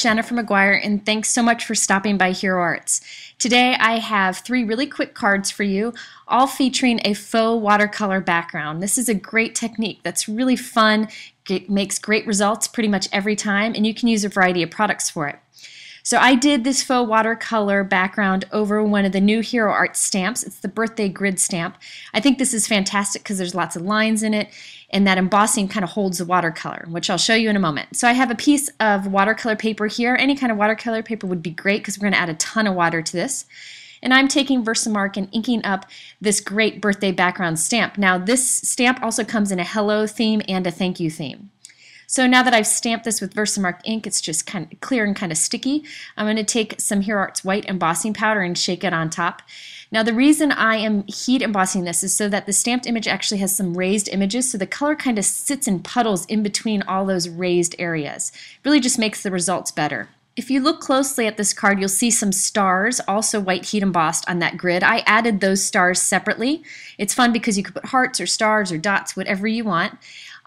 Jennifer McGuire, and thanks so much for stopping by Hero Arts. Today I have 3 really quick cards for you, all featuring a faux watercolor background. This is a great technique that's really fun, it makes great results pretty much every time, and you can use a variety of products for it. So I did this faux watercolor background over one of the new Hero Arts stamps. It's the birthday grid stamp. I think this is fantastic because there's lots of lines in it, and that embossing kind of holds the watercolor, which I'll show you in a moment. So I have a piece of watercolor paper here. Any kind of watercolor paper would be great because we're going to add a ton of water to this. And I'm taking Versamark and inking up this great birthday background stamp. Now this stamp also comes in a hello theme and a thank you theme. So now that I've stamped this with Versamark ink, it's just kind of clear and kind of sticky. I'm going to take some Hero Arts white embossing powder and shake it on top. Now the reason I am heat embossing this is so that the stamped image actually has some raised images, so the color kind of sits in puddles in between all those raised areas. It really just makes the results better. If you look closely at this card, you'll see some stars, also white heat embossed on that grid. I added those stars separately. It's fun because you could put hearts or stars or dots, whatever you want.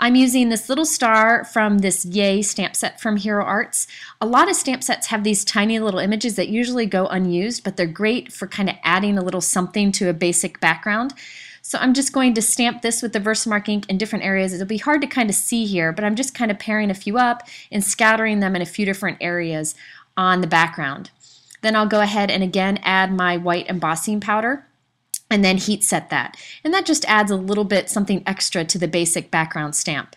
I'm using this little star from this Yay stamp set from Hero Arts. A lot of stamp sets have these tiny little images that usually go unused, but they're great for kind of adding a little something to a basic background. So I'm just going to stamp this with the Versamark ink in different areas. It'll be hard to kind of see here, but I'm just kind of pairing a few up and scattering them in a few different areas on the background. Then I'll go ahead and again add my white embossing powder and then heat set that. And that just adds a little bit something extra to the basic background stamp.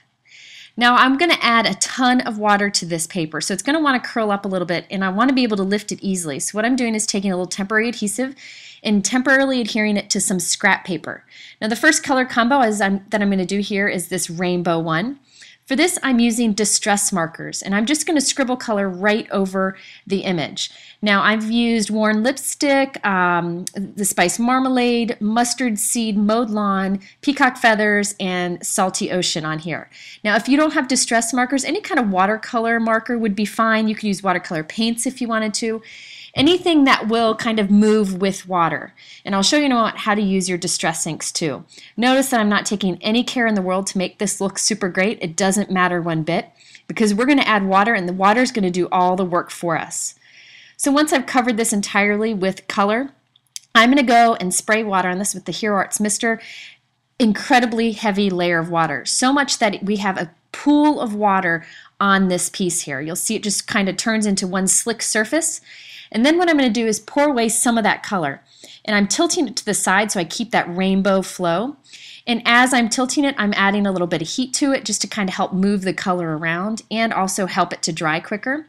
Now I'm going to add a ton of water to this paper, so it's going to want to curl up a little bit, and I want to be able to lift it easily. So what I'm doing is taking a little temporary adhesive and temporarily adhering it to some scrap paper. Now the first color combo that I'm going to do here is this rainbow one. For this I'm using distress markers, and I'm just going to scribble color right over the image. Now I've used worn lipstick, the spice marmalade, mustard seed, mowed lawn, peacock feathers, and salty ocean on here. Now if you don't have distress markers, any kind of watercolor marker would be fine. You could use watercolor paints if you wanted to. Anything that will kind of move with water. And I'll show you in a moment how to use your distress inks too. Notice that I'm not taking any care in the world to make this look super great. It doesn't matter one bit because we're going to add water, and the water is going to do all the work for us. So once I've covered this entirely with color, I'm going to go and spray water on this with the Hero Arts Mister. Incredibly heavy layer of water, so much that we have a pool of water on this piece here. You'll see it just kind of turns into one slick surface. And then what I'm going to do is pour away some of that color. And I'm tilting it to the side so I keep that rainbow flow. And as I'm tilting it, I'm adding a little bit of heat to it just to kind of help move the color around and also help it to dry quicker.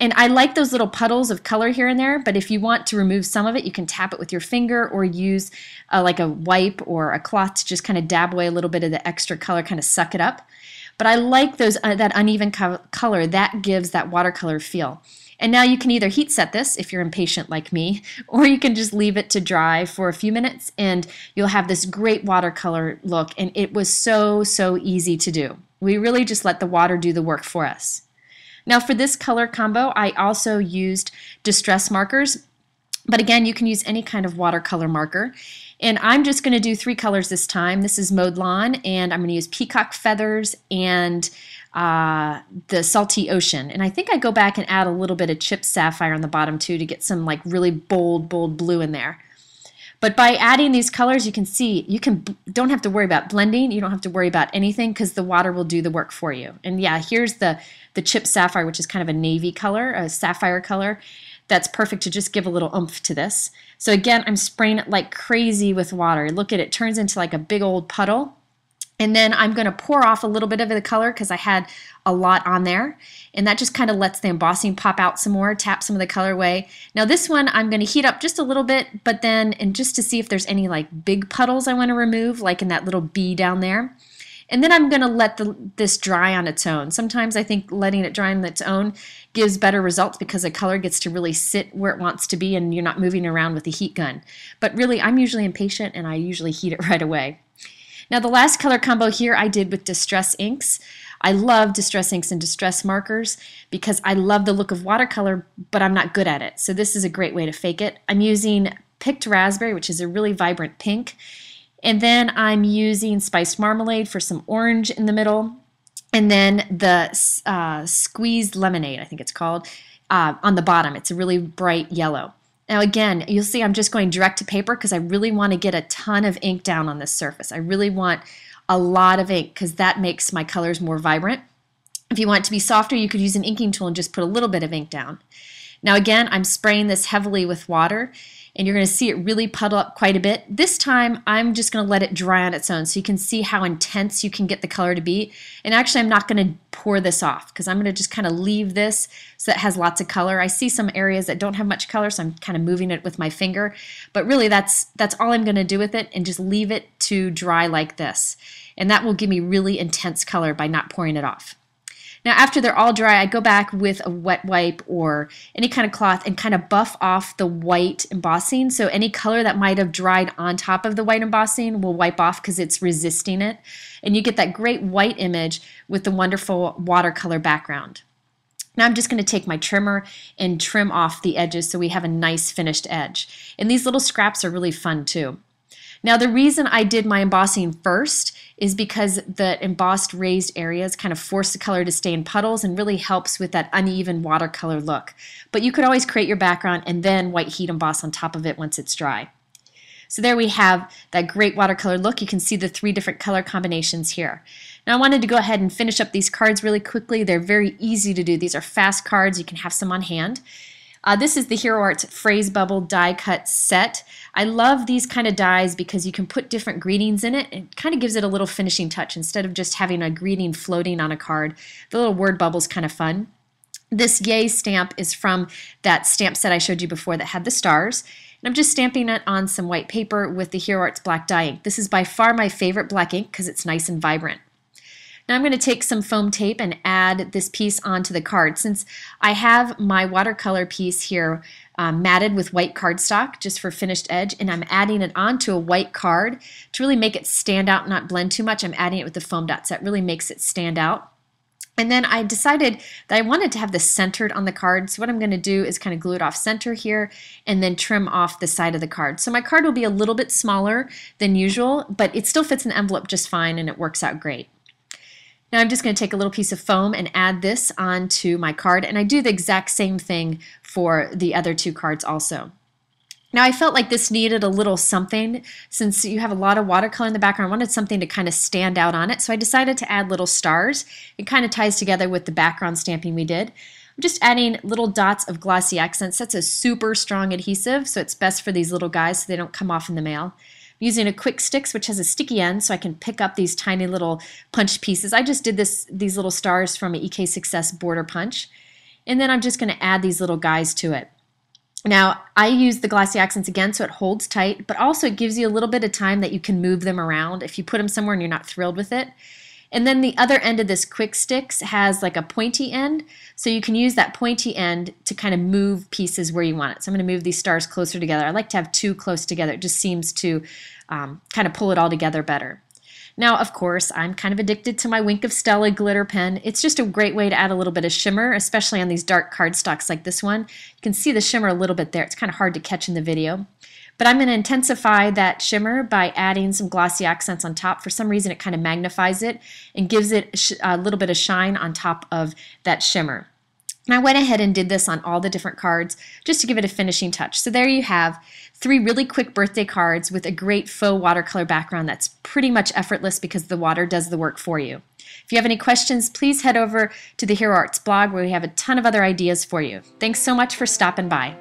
And I like those little puddles of color here and there, but if you want to remove some of it, you can tap it with your finger or use like a wipe or a cloth to just kind of dab away a little bit of the extra color, kind of suck it up. But I like those that uneven color. That gives that watercolor feel. And now you can either heat set this if you're impatient like me, or you can just leave it to dry for a few minutes and you'll have this great watercolor look. And it was so easy to do. We really just let the water do the work for us. Now for this color combo, I also used distress markers, but again, you can use any kind of watercolor marker. And I'm just going to do 3 colors this time. This is mowed lawn, and I'm going to use peacock feathers and the salty ocean. And I think I go back and add a little bit of chipped sapphire on the bottom too to get some like really bold blue in there. But by adding these colors, you can see you don't have to worry about blending. You don't have to worry about anything because the water will do the work for you. And yeah, here's the chipped sapphire, which is kind of a navy color, a sapphire color. That's perfect to just give a little oomph to this. So again, I'm spraying it like crazy with water. Look at it, turns into like a big old puddle. And then I'm going to pour off a little bit of the color because I had a lot on there. And that just kind of lets the embossing pop out some more, tap some of the color away. Now this one I'm going to heat up just a little bit, but then, and just to see if there's any like big puddles I want to remove, like in that little bee down there. And then I'm going to let this dry on its own. Sometimes I think letting it dry on its own gives better results because the color gets to really sit where it wants to be and you're not moving around with the heat gun. But really, I'm usually impatient and I usually heat it right away. Now the last color combo here I did with distress inks. I love distress inks and distress markers because I love the look of watercolor, but I'm not good at it. So this is a great way to fake it. I'm using picked raspberry, which is a really vibrant pink. And then I'm using spiced marmalade for some orange in the middle. And then the squeezed lemonade, I think it's called, on the bottom. It's a really bright yellow. Now again, you'll see I'm just going direct to paper because I really want to get a ton of ink down on this surface. I really want a lot of ink because that makes my colors more vibrant. If you want it to be softer, you could use an inking tool and just put a little bit of ink down. Now again, I'm spraying this heavily with water, and you're going to see it really puddle up quite a bit. This time, I'm just going to let it dry on its own so you can see how intense you can get the color to be. And actually, I'm not going to pour this off because I'm going to just kind of leave this so it has lots of color. I see some areas that don't have much color, so I'm kind of moving it with my finger. But really, that's all I'm going to do with it, and just leave it to dry like this. And that will give me really intense color by not pouring it off. Now after they're all dry, I go back with a wet wipe or any kind of cloth and kind of buff off the white embossing. So any color that might have dried on top of the white embossing will wipe off because it's resisting it. And you get that great white image with the wonderful watercolor background. Now I'm just going to take my trimmer and trim off the edges so we have a nice finished edge. And these little scraps are really fun too. Now the reason I did my embossing first is because the embossed raised areas kind of force the color to stay in puddles and really helps with that uneven watercolor look. But you could always create your background and then white heat emboss on top of it once it's dry. So there we have that great watercolor look. You can see the 3 different color combinations here. Now I wanted to go ahead and finish up these cards really quickly. They're very easy to do. These are fast cards. You can have some on hand. This is the Hero Arts Phrase Bubble die cut set. I love these kind of dies because you can put different greetings in it. It kind of gives it a little finishing touch instead of just having a greeting floating on a card. The little word bubble's kind of fun. This Yay stamp is from that stamp set I showed you before that had the stars. And I'm just stamping it on some white paper with the Hero Arts black dye ink. This is by far my favorite black ink because it's nice and vibrant. Now I'm going to take some foam tape and add this piece onto the card. Since I have my watercolor piece here matted with white cardstock just for finished edge, and I'm adding it onto a white card to really make it stand out, not blend too much, I'm adding it with the foam dots. That really makes it stand out. And then I decided that I wanted to have this centered on the card, so what I'm going to do is kind of glue it off center here and then trim off the side of the card. So my card will be a little bit smaller than usual, but it still fits in the envelope just fine and it works out great. Now I'm just going to take a little piece of foam and add this onto my card, and I do the exact same thing for the other 2 cards also. Now I felt like this needed a little something. Since you have a lot of watercolor in the background, I wanted something to kind of stand out on it, so I decided to add little stars. It kind of ties together with the background stamping we did. I'm just adding little dots of glossy accents. That's a super strong adhesive, so it's best for these little guys so they don't come off in the mail. Using a quick sticks, which has a sticky end, so I can pick up these tiny little punch pieces. I just did these little stars from an EK Success border punch. And then I'm just going to add these little guys to it. Now, I use the glossy accents again so it holds tight, but also it gives you a little bit of time that you can move them around if you put them somewhere and you're not thrilled with it. And then the other end of this quick sticks has like a pointy end, so you can use that pointy end to kind of move pieces where you want it. So I'm going to move these stars closer together. I like to have 2 close together. It just seems to kind of pull it all together better. Now, of course, I'm kind of addicted to my Wink of Stella glitter pen. It's just a great way to add a little bit of shimmer, especially on these dark cardstocks like this one. You can see the shimmer a little bit there. It's kind of hard to catch in the video. But I'm going to intensify that shimmer by adding some glossy accents on top. For some reason, it kind of magnifies it and gives it a little bit of shine on top of that shimmer. And I went ahead and did this on all the different cards just to give it a finishing touch. So there you have 3 really quick birthday cards with a great faux watercolor background that's pretty much effortless because the water does the work for you. If you have any questions, please head over to the Hero Arts blog where we have a ton of other ideas for you. Thanks so much for stopping by.